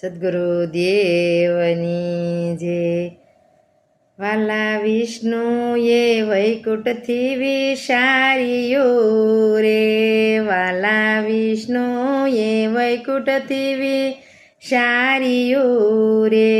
સદ્ગુરુદેવની જય. વાલા વિષ્ણુએ વૈકુંઠથી વિસાર્યું રે, વાલા વિષ્ણુએ વૈકુંઠથી વિસાર્યું રે.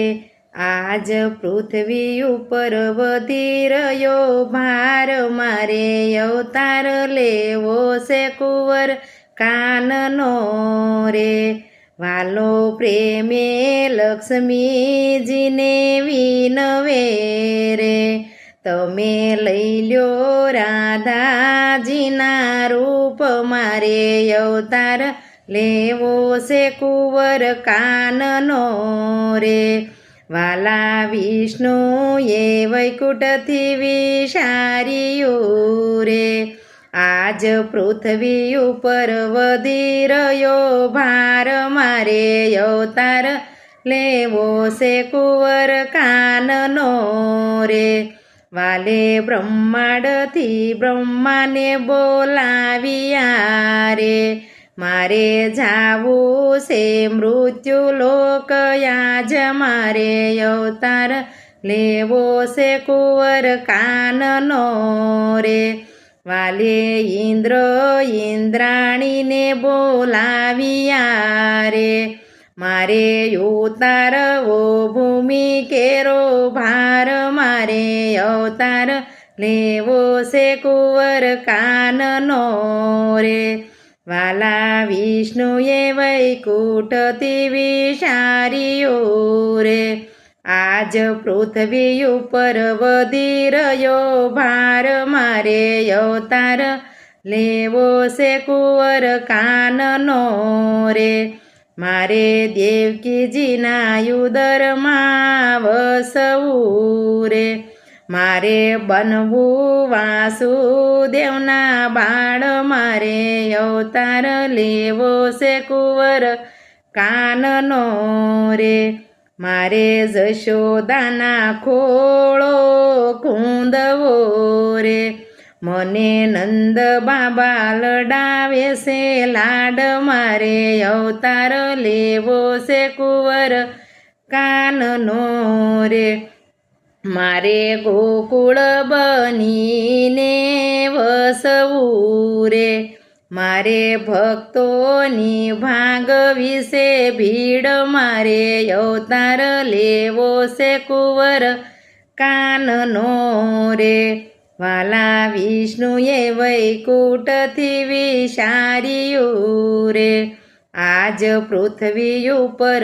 આજ પૃથ્વી ઉપર વધી રહ્યો ભાર, મારે અવતાર લેવો છે કુંવર કાનનો રે. વાલો પ્રેમે લક્ષ્મીજીને વિનવે રે, તમે લઈ લ્યો રાધાજીના રૂપ, મારે અવતાર લેવો છે કુંવર કાનનો રે. વાલા વિષ્ણુએ વૈકુંઠથી વિસાર્યું રે, આજ પૃથ્વી ઉપર વધી રહ્યો ભાર, મારે અવતાર લેવો છે કુંવર કાનનો રે. વાલે બ્રહ્માંડથી બ્રહ્માને બોલાવ્યા રે, મારે જાવું છે મૃત્યુ લોક, આજ મારે અવતાર લેવો છે કુંવર કાનનો રે. વાલે ઇન્દ્રાણીને બોલાવ્યા રે, મારે ઉતારવો ભૂમિ કેરો ભાર, મારે અવતાર લેવો છે કુંવર કાનનો રે. વાલા વિષ્ણુએ વૈકુંઠથી વિસાર્યું રે, આજ પૃથ્વી ઉપર વધી રહ્યો ભાર, મારે અવતાર લેવો છે કુંવર કાનનો રે. મારે દેવકીજીના ઉદરમાં વસવું રે, મારે બનવું વાસુદેવના બાળ, મારે અવતાર લેવો છે કુંવર કાનનો રે. મારે જશોદાના ખોળો ખૂંદવો રે, મને નંદ બાબા લડાવે છે લાડ, મારે અવતાર લેવો છે કુંવર કાનનો રે. મારે ગોકુળ બનીને વસવું રે, મારે ભક્તોની ભાગવી છે ભીડ, મારે અવતાર લેવો છે કુંવર કાનનો રે. વાલા વિષ્ણુએ વૈકુંઠથી વિસાર્યું રે, આજ પૃથ્વી ઉપર